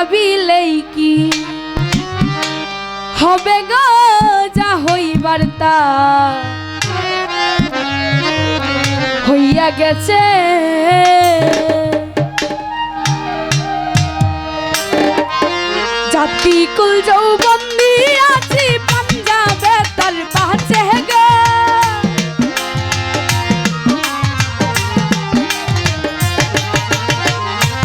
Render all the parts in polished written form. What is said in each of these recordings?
ভাবিলেই কি হবে গো যা হইবার তা হইয়া গেছে। জাতি কুল যৌবন দিয়াছি পাঞ্জাবে তার পাছে গো।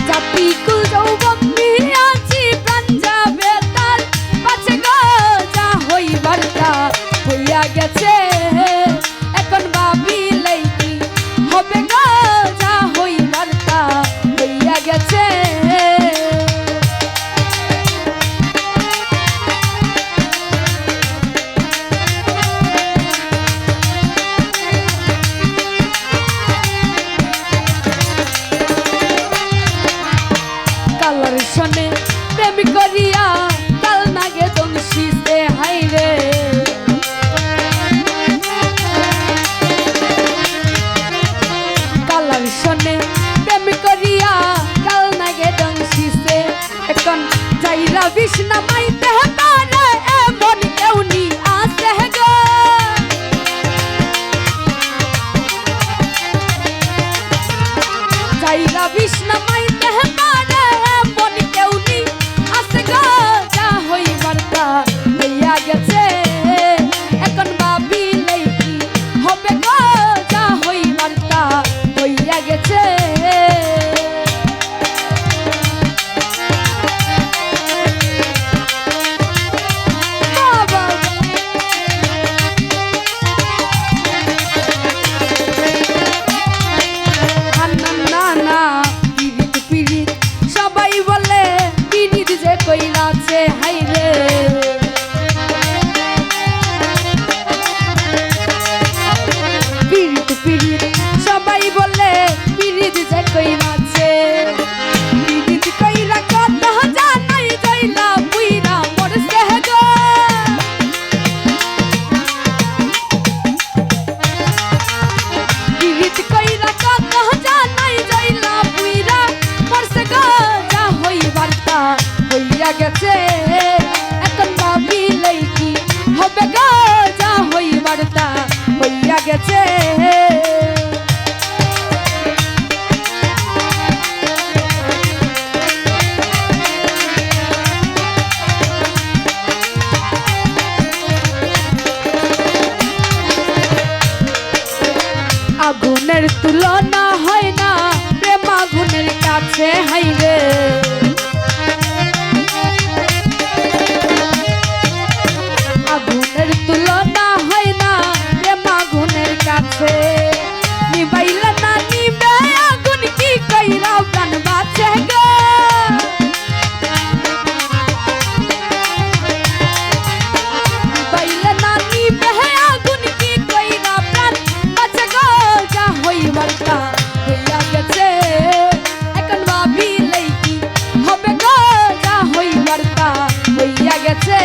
জাতি কুল যৌবন দিয়াছি পাঞ্জাবে তার পাছে গো যা হইবার তা হইয়া গেছে। এখন ভাবিলেই কি হবে গো যা হইবার তা হইয়া গেছে। কালার শোনে প্রেম করিয়া কাল নাগে দংশিতে হাইরে। কালার শোনে প্রেম করিয়া কাল নাগে দংশিতে এখন যাইরা বিষ্ণা মাইতে পারে এমন কেউ নি আছে গো। যাইরা বিষ্ণা মাইতে পারে এমন কেউ নি আছে গো যা হইবার তা হইয়া গেছে। এখন ভাবিলেই কি হবে গো যা হইবার তা হইয়া গেছে। সবাই বলে পিরিত যে কইলাছে হাইরে। পিরিত পিরিত সবাই বলে পিরিত যে কইলাছে। পিরিত কইরা কথা জানাই যাইলা বুইরা মরছে গো। পিরিত কইরা কথা জানাই যাইলা বুইরা মরছে গো যা হইবার তা হইয়া গেছে। এখন ভাবিলেই কি হবে গো যা হইবার তা হইয়া গেছে। আগুনের তুলনা হয় না প্রেম আগুনের কাছে হাইরে। আগুনের তুলনা হয় না প্রেম আগুনের কাছে। নিবাইলে না নিবে আগুন কি কইরা প্রাণ বাঁচে গো। নিবাইলে না নিবে আগুন কি কইরা প্রাণ বাঁচে গো যা হইবার তা হইয়া গেছে। এখন ভাবিলেই কি হবে গো যা হইবার তা হইয়া গেছে।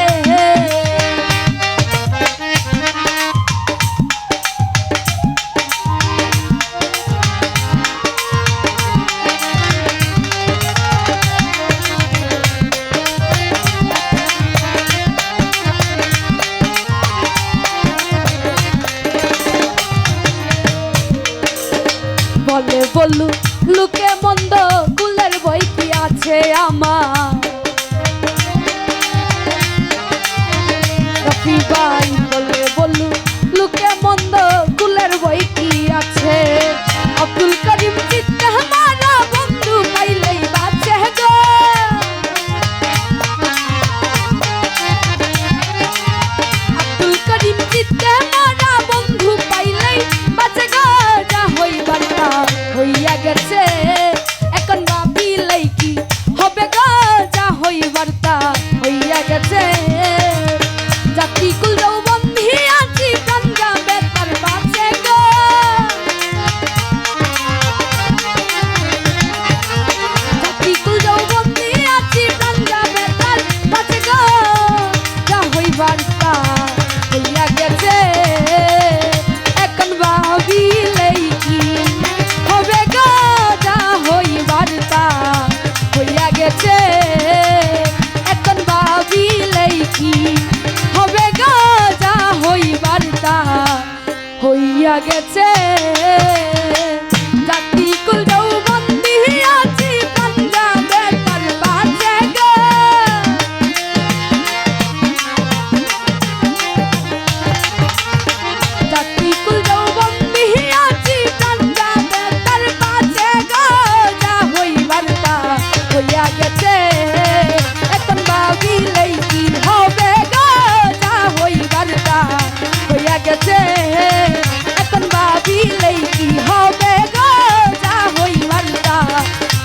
বলে বলু লুকে মন্দ কুলের বই কি আছে আমার। রফি ভাই বলে বলু লুকে মন্দ কুলের বই কি আছে। আব্দুল করিম চিত্তে মারা বন্ধু পাইলেই বাঁচে গো। আব্দুল করিম চিত্তে মারা বন্ধু পাইলেই বাঁচে গো যা হইবার তা হইয়া গেছে। এখন ভাবিলেই কি হবে গো যা হইবার তা হইয়া গেছে। জাতি কুল যৌবন এখন ভাবিলেই কি হবে গো, যা হইবার তা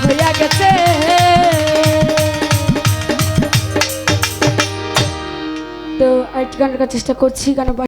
হইয়া গেছে। তো আরেকটি গান গাওয়ার চেষ্টা করছি, গান